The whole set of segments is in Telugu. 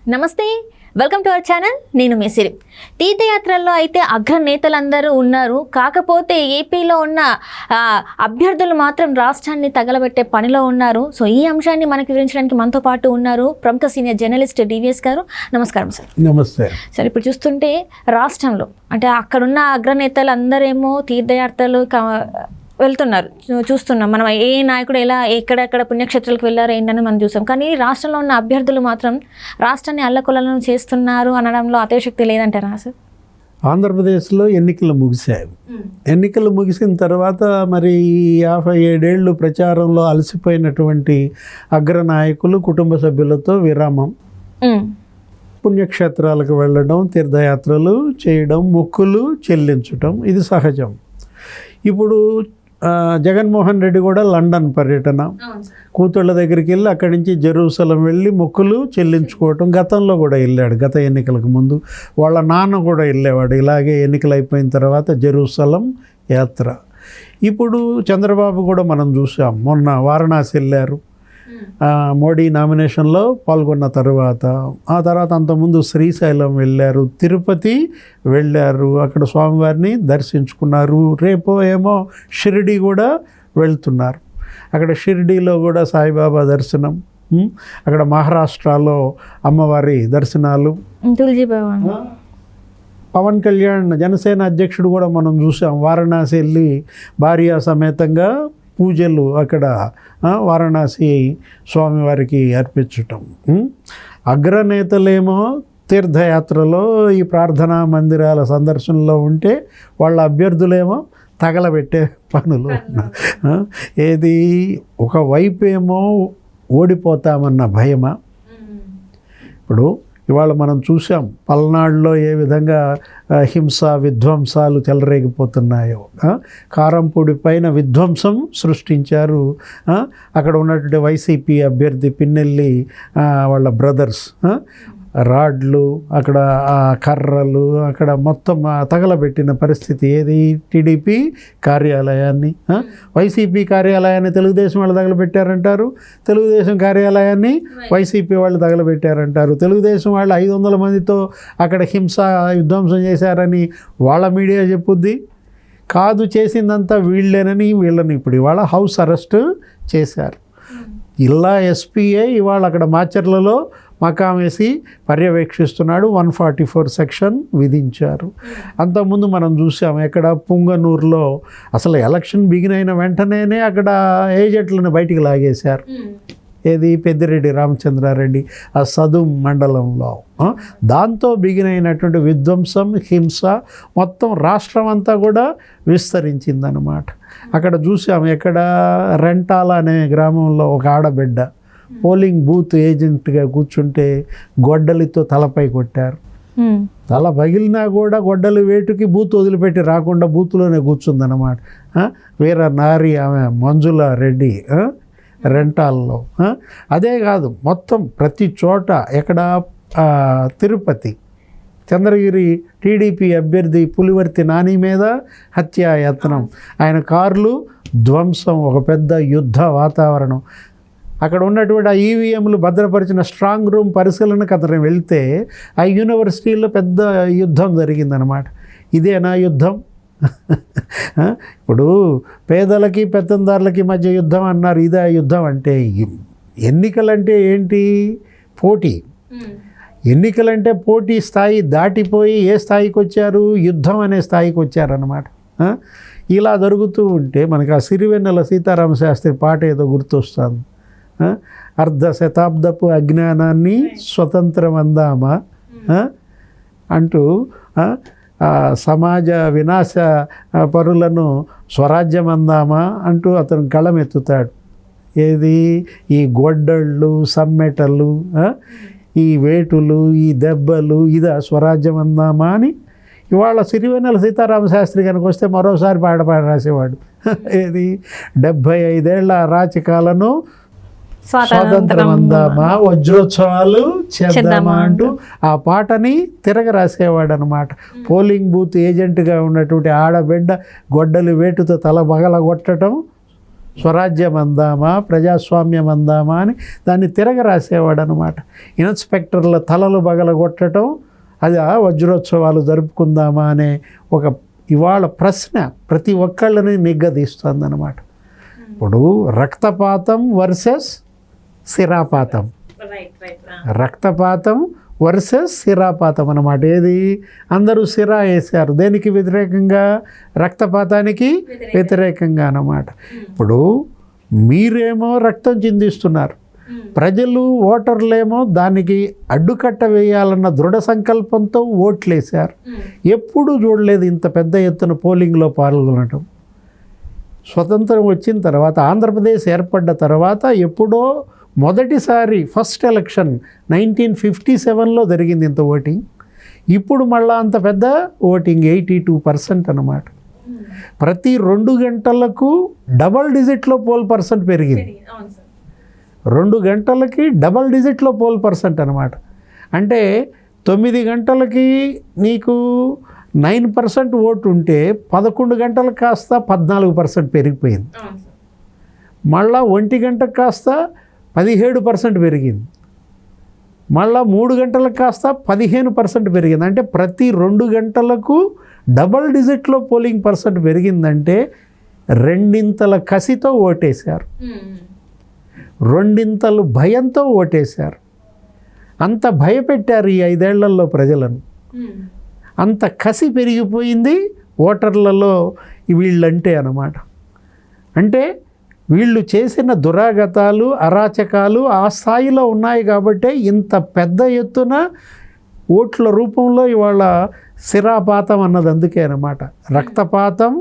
నమస్తే, వెల్కమ్ టు అవర్ ఛానల్. నేను మెసిరి. తీర్థయాత్రల్లో అయితే అగ్రనేతలందరూ ఉన్నారు. కాకపోతే ఏపీలో ఉన్న అభ్యర్థులు మాత్రం రాష్ట్రాన్ని తగలబెట్టే పనిలో ఉన్నారు. సో ఈ అంశాన్ని మనకు వివరించడానికి మనతో పాటు ఉన్నారు ప్రముఖ సీనియర్ జర్నలిస్ట్ డివిఎస్ గారు. నమస్కారం సార్. నమస్తే సార్, ఇప్పుడు చూస్తుంటే రాష్ట్రంలో అంటే అక్కడున్న అగ్రనేతలు అందరేమో తీర్థయాత్రలు వెళ్తున్నారు, చూస్తున్నాం మనం. ఏ నాయకుడు ఎలా ఎక్కడెక్కడ పుణ్యక్షేత్రాలకు వెళ్ళారో ఏంటని మనం చూసాం. కానీ రాష్ట్రంలో ఉన్న అభ్యర్థులు మాత్రం రాష్ట్రాన్ని అల్లకొల్లను చేస్తున్నారు అనడంలో అతిశక్తి లేదంటారా సార్? ఆంధ్రప్రదేశ్లో ఎన్నికలు ముగిశాయి. ఎన్నికలు ముగిసిన తర్వాత మరి 57 ఏళ్ళు ప్రచారంలో అలసిపోయినటువంటి అగ్రనాయకులు కుటుంబ సభ్యులతో విరామం. పుణ్యక్షేత్రాలకు వెళ్ళడం, తీర్థయాత్రలు చేయడం, మొక్కులు చెల్లించటం ఇది సహజం. ఇప్పుడు జగన్మోహన్ రెడ్డి కూడా లండన్ పర్యటన, కూతుళ్ళ దగ్గరికి వెళ్ళి అక్కడి నుంచి జెరూసలం వెళ్ళి మొక్కులు చెల్లించుకోవటం. గతంలో కూడా వెళ్ళాడు, గత ఎన్నికలకు ముందు వాళ్ళ నాన్న కూడా వెళ్ళేవాడు ఇలాగే. ఎన్నికలు అయిపోయిన తర్వాత జెరూసలం యాత్ర. ఇప్పుడు చంద్రబాబు కూడా మనం చూసాం, మొన్న వారణాసి వెళ్ళారు మోడీ నామినేషన్లో పాల్గొన్న తర్వాత. ఆ తర్వాత అంతకుముందు శ్రీశైలం వెళ్ళారు, తిరుపతి వెళ్ళారు, అక్కడ స్వామివారిని దర్శించుకున్నారు. రేపు ఏమో షిరిడి కూడా వెళ్తున్నారు. అక్కడ షిరిడీలో కూడా సాయిబాబా దర్శనం, అక్కడ మహారాష్ట్రలో అమ్మవారి దర్శనాలు. పవన్ కళ్యాణ్ జనసేన అధ్యక్షుడు కూడా మనం చూసాం, వారణాసి వెళ్ళి భార్య సమేతంగా పూజలు అక్కడ వారణాసి స్వామివారికి అర్పించటం. అగ్రనేతలేమో తీర్థయాత్రలో ఈ ప్రార్థనా మందిరాల సందర్శనలో ఉంటే వాళ్ళ అభ్యర్థులేమో తగలబెట్టే పనులు. ఏది ఒకవైపు ఏమో ఓడిపోతామన్న భయమా? ఇప్పుడు ఇవాళ మనం చూసాం పల్నాడులో ఏ విధంగా హింస విధ్వంసాలు చెలరేగిపోతున్నాయో. కారంపూడి పైన విధ్వంసం సృష్టించారు. అక్కడ ఉన్నటువంటి వైసీపీ అభ్యర్థి పిన్నెల్లి వాళ్ళ బ్రదర్స్ రాడ్లు, అక్కడ కర్రలు, అక్కడ మొత్తం తగలబెట్టిన పరిస్థితి. ఏది టీడీపీ కార్యాలయాన్ని, వైసీపీ కార్యాలయాన్ని తెలుగుదేశం వాళ్ళు తగలబెట్టారంటారు, తెలుగుదేశం కార్యాలయాన్ని వైసీపీ వాళ్ళు తగలబెట్టారంటారు. తెలుగుదేశం వాళ్ళు 500 మందితో అక్కడ హింస విధ్వంసం చేశారని వాళ్ళ మీడియా చెప్పుద్ది. కాదు, చేసిందంతా వీళ్ళేనని వీళ్ళని ఇప్పుడు ఇవాళ హౌస్ అరెస్ట్ చేశారు. ఇలా ఎస్పీఐ ఇవాళ అక్కడ మాచర్లలో మకాం వేసి పర్యవేక్షిస్తున్నాడు. 144 సెక్షన్ విధించారు. అంతకుముందు మనం చూసాం ఎక్కడ పుంగనూరులో అసలు ఎలక్షన్ బిగిన్ అయిన వెంటనే అక్కడ ఏజెంట్లను బయటికి లాగేశారు. ఏది పెద్దిరెడ్డి రామచంద్రారెడ్డి ఆ సదుం మండలంలో. దాంతో బిగిన్ అయినటువంటి విధ్వంసం, హింస మొత్తం రాష్ట్రం అంతా కూడా విస్తరించిందనమాట. అక్కడ చూసాం ఎక్కడ రెంటాల అనే గ్రామంలో ఒక ఆడబిడ్డ పోలింగ్ బూత్ ఏజెంట్గా కూర్చుంటే గొడ్డలితో తలపై కొట్టారు. తల పగిలినా కూడా గొడ్డలి వేటుకి బూత్ వదిలిపెట్టి రాకుండా బూత్లోనే కూర్చుందన్నమాట. వీర నారి ఆమె మంజుల రెడ్డి రెంటాల్లో. అదే కాదు, మొత్తం ప్రతి చోట ఎక్కడ తిరుపతి చంద్రగిరి టీడీపీ అభ్యర్థి పులివర్తి నాని మీద హత్యాయత్నం, ఆయన కార్లు ధ్వంసం, ఒక పెద్ద యుద్ధ వాతావరణం. అక్కడ ఉన్నటువంటి ఆ ఈవీఎంలు భద్రపరిచిన స్ట్రాంగ్ రూమ్ పరిశీలనకు అతను వెళ్తే ఆ యూనివర్సిటీలో పెద్ద యుద్ధం జరిగిందనమాట. ఇదేనా యుద్ధం? ఇప్పుడు పేదలకి పెత్తందారులకి మధ్య యుద్ధం అన్నారు, ఇదే యుద్ధం అంటే? ఎన్నికలంటే ఏంటి? పోటీ. ఎన్నికలంటే పోటీ స్థాయి దాటిపోయి ఏ స్థాయికి వచ్చారు? యుద్ధం అనే స్థాయికి వచ్చారన్నమాట. ఇలా జరుగుతూ ఉంటే మనకు ఆ సిరివెన్నెల సీతారామ శాస్త్రి పాట ఏదో గుర్తొస్తుంది. అర్ధ శతాబ్దపు అజ్ఞానాన్ని స్వతంత్రం అందామా అంటూ సమాజ వినాశ పరులను స్వరాజ్యం అందామా అంటూ అతను గళమెత్తుతాడు. ఏది? ఈ గొడ్డళ్ళు, సమ్మెటలు, ఈ వేటులు, ఈ దెబ్బలు, ఇదా స్వరాజ్యం అందామా అని. ఇవాళ సిరివెన్నెల సీతారామ శాస్త్రి కనుక వస్తే మరోసారి పాట రాసేవాడు. ఏది? 75 ఏళ్ల అరాచకాలను స్వాతంత్రం అందామా, వజ్రోత్సవాలు చేద్దామా అంటూ ఆ పాటని తిరగ రాసేవాడు అనమాట. పోలింగ్ బూత్ ఏజెంట్గా ఉన్నటువంటి ఆడబిడ్డ గొడ్డలి వేటుతో తల పగలగొట్టడం స్వరాజ్యం అందామా, ప్రజాస్వామ్యం అందామా అని దాన్ని తిరగరాసేవాడు అనమాట. ఇన్స్పెక్టర్ల తలలు బగలగొట్టడం, అది వజ్రోత్సవాలు జరుపుకుందామా అనే ఒక ఇవాళ ప్రశ్న ప్రతి ఒక్కళ్ళని నిగ్గదీస్తుంది అనమాట. ఇప్పుడు రక్తపాతం వర్సెస్ సిరాపాతం, రక్తపాతం వర్సెస్ సిరాపాతం అన్నమాట. ఏది అందరూ సిరా వేశారు, దేనికి వ్యతిరేకంగా? రక్తపాతానికి వ్యతిరేకంగా అన్నమాట. ఇప్పుడు మీరేమో రక్తం చిందిస్తున్నారు, ప్రజలు ఓటర్లేమో దానికి అడ్డుకట్ట వేయాలన్న దృఢ సంకల్పంతో ఓట్లేశారు. ఎప్పుడూ చూడలేదు ఇంత పెద్ద ఎత్తున పోలింగ్లో పాల్గొనడం. స్వతంత్రం వచ్చిన తర్వాత, ఆంధ్రప్రదేశ్ ఏర్పడ్డ తర్వాత ఎప్పుడో మొదటిసారి ఫస్ట్ ఎలక్షన్ 1957లో జరిగింది ఇంత ఓటింగ్. ఇప్పుడు మళ్ళా అంత పెద్ద ఓటింగ్ 82% అన్నమాట. ప్రతి 2 గంటలకు డబల్ డిజిట్లో పోల్ పర్సెంట్ పెరిగింది. 2 గంటలకి డబల్ డిజిట్లో పోల్ పర్సెంట్ అనమాట. అంటే 9 గంటలకి నీకు 9% ఓటు ఉంటే 11 గంటలకు కాస్త 14% పెరిగిపోయింది. మళ్ళా 1 గంటకు కాస్త 17% పెరిగింది. మళ్ళా 3 గంటలకు కాస్త 15% పెరిగింది. అంటే ప్రతి 2 గంటలకు డబల్ డిజిట్లో పోలింగ్ పర్సెంట్ పెరిగిందంటే రెండింతల కసితో ఓటేశారు, రెండింతలు భయంతో ఓటేశారు. అంత భయపెట్టారు ఈ 5 ఏళ్లలో ప్రజలను. అంత కసి పెరిగిపోయింది ఓటర్లలో వీళ్ళంటే అన్నమాట. అంటే వీళ్ళు చేసిన దురాగతాలు, అరాచకాలు ఆ స్థాయిలో ఉన్నాయి కాబట్టే ఇంత పెద్ద ఎత్తున ఓట్ల రూపంలో ఇవాళ సిరాపాతం అన్నది అందుకే అన్నమాట. రక్తపాతం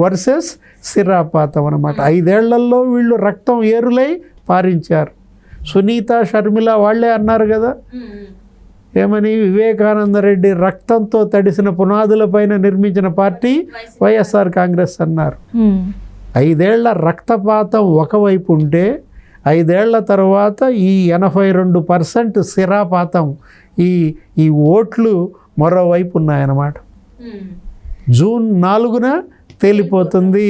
వర్సెస్ సిరాపాతం అన్నమాట. 5 ఏళ్లలో వీళ్ళు రక్తం ఏరులై పారించారు. సునీత, షర్మిల వాళ్ళే అన్నారు కదా, ఏమని? వివేకానంద రెడ్డి రక్తంతో తడిసిన పునాదులపైన నిర్మించిన పార్టీ వైఎస్ఆర్ కాంగ్రెస్ అన్నారు. 5 ఏళ్ల రక్తపాతం ఒకవైపు ఉంటే 5 ఏళ్ల తర్వాత ఈ 82% సిరాపాతం, ఈ ఓట్లు మరోవైపు ఉన్నాయన్నమాట. జూన్ 4న తేలిపోతుంది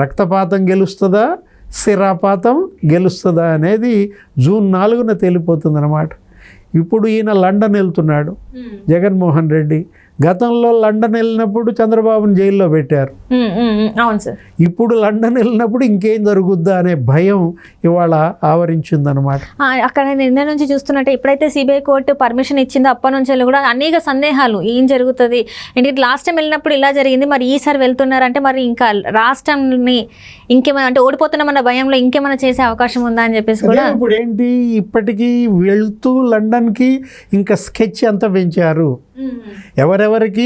రక్తపాతం గెలుస్తుందా, సిరాపాతం గెలుస్తుందా అనేది జూన్ 4న తేలిపోతుంది అన్నమాట. ఇప్పుడు ఈయన లండన్ వెళ్తున్నాడు జగన్మోహన్ రెడ్డి. గతంలో లండన్ వెళ్ళినప్పుడు చంద్రబాబుని జైల్లో పెట్టారు. అవును సార్. ఇప్పుడు లండన్ వెళ్ళినప్పుడు ఇంకేం జరుగుద్దా అనే భయం ఇవాళ ఆవరించిందనమాట. అక్కడ నిన్న నుంచి చూస్తున్నట్టే ఎప్పుడైతే సిబిఐ కోర్టు పర్మిషన్ ఇచ్చిందో అప్పటి నుంచి కూడా అనేక సందేహాలు, ఏం జరుగుతుంది ఏంటి, లాస్ట్ టైం వెళ్ళినప్పుడు ఇలా జరిగింది, మరి ఈసారి వెళ్తున్నారంటే మరి ఇంకా రాష్ట్రాన్ని ఇంకేమైనా అంటే ఓడిపోతున్నామన్న భయంలో ఇంకేమైనా చేసే అవకాశం ఉందా అని చెప్పేసి కూడా. ఇప్పుడు ఏంటి, ఇప్పటికీ వెళ్తూ లండన్కి ఇంకా స్కెచ్ అంతా పెంచారు. ఎవరెవరికి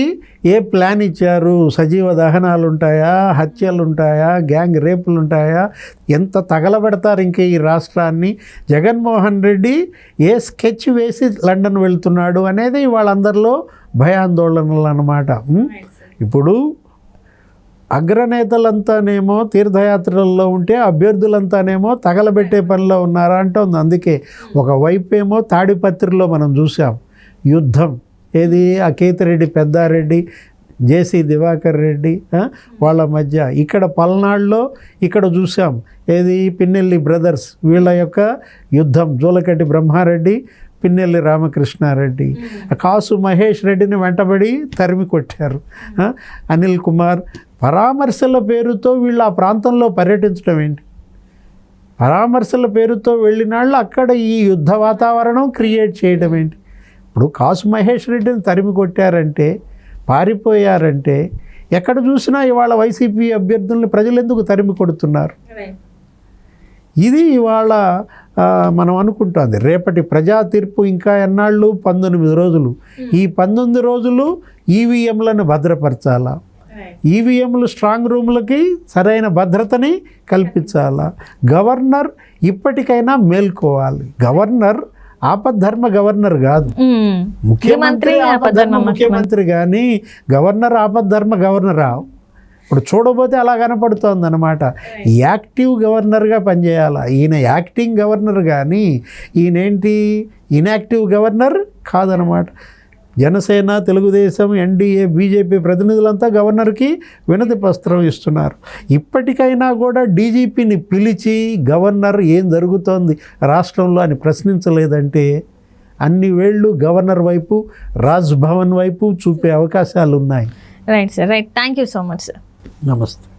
ఏ ప్లాన్ ఇచ్చారు, సజీవ దహనాలు ఉంటాయా, హత్యలు ఉంటాయా, గ్యాంగ్ రేపులు ఉంటాయా, ఎంత తగలబెడతారు ఇంకా ఈ రాష్ట్రాన్ని, జగన్మోహన్ రెడ్డి ఏ స్కెచ్ వేసి లండన్ వెళ్తున్నాడు అనేది వాళ్ళందరిలో భయాందోళనలు అన్నమాట. ఇప్పుడు అగ్రనేతలంతానేమో తీర్థయాత్రల్లో ఉంటే అభ్యర్థులంతానేమో తగలబెట్టే పనిలో ఉన్నారా అంటుంది. అందుకే ఒకవైపేమో తాడిపత్రిలో మనం చూసాం యుద్ధం, ఏది అకేతిరెడ్డి, పెద్దారెడ్డి, జేసీ దివాకర్ రెడ్డి వాళ్ళ మధ్య. ఇక్కడ పల్నాడులో ఇక్కడ చూసాం ఏది పిన్నెల్లి బ్రదర్స్ వీళ్ళ యొక్క యుద్ధం, జూలకట్టి బ్రహ్మారెడ్డి, పిన్నెల్లి రామకృష్ణారెడ్డి. కాసు మహేష్ రెడ్డిని వెంటబడి తరిమి కొట్టారు. అనిల్ కుమార్ పరామర్శల పేరుతో వీళ్ళు ఆ ప్రాంతంలో పర్యటించడం ఏంటి? పరామర్శల పేరుతో వెళ్ళినాళ్ళు అక్కడ ఈ యుద్ధ వాతావరణం క్రియేట్ చేయడం ఏంటి? ఇప్పుడు కాసు మహేష్ రెడ్డిని తరిమి కొట్టారంటే, పారిపోయారంటే, ఎక్కడ చూసినా ఇవాళ వైసీపీ అభ్యర్థుల్ని ప్రజలు ఎందుకు తరిమి కొడుతున్నారు? ఇది ఇవాళ మనం అనుకుంటుంది. రేపటి ప్రజా తీర్పు ఇంకా ఎన్నాళ్ళు? 19 రోజులు. ఈ 19 రోజులు ఈవీఎంలను భద్రపరచాలా, ఈవీఎంలు స్ట్రాంగ్ రూమ్లకి సరైన భద్రతని కల్పించాలా. గవర్నర్ ఇప్పటికైనా మేల్కోవాలి. గవర్నర్ ఆపద్ధర్మ గవర్నర్ కాదు, ముఖ్యమంత్రి ఆపద్ధర్మ ముఖ్యమంత్రి, కానీ గవర్నర్ ఆపద్ధర్మ గవర్నరా? ఇప్పుడు చూడబోతే అలా కనపడుతోంది అనమాట. యాక్టివ్ గవర్నర్గా పనిచేయాలి. ఈయన యాక్టింగ్ గవర్నర్ కానీ ఈయనేంటి ఇన్యాక్టివ్ గవర్నర్ కాదనమాట. జనసేన, తెలుగుదేశం, ఎన్డీఏ, బీజేపీ ప్రతినిధులంతా గవర్నర్కి వినతి పత్రం ఇస్తున్నారు. ఇప్పటికైనా కూడా డీజీపీని పిలిచి గవర్నర్ ఏం జరుగుతోంది రాష్ట్రంలో అని ప్రశ్నించలేదంటే అన్ని వేళ్ళు గవర్నర్ వైపు, రాజ్ భవన్ వైపు చూపే అవకాశాలు ఉన్నాయి. Right sir, right. Thank you so much sir. నమస్తే.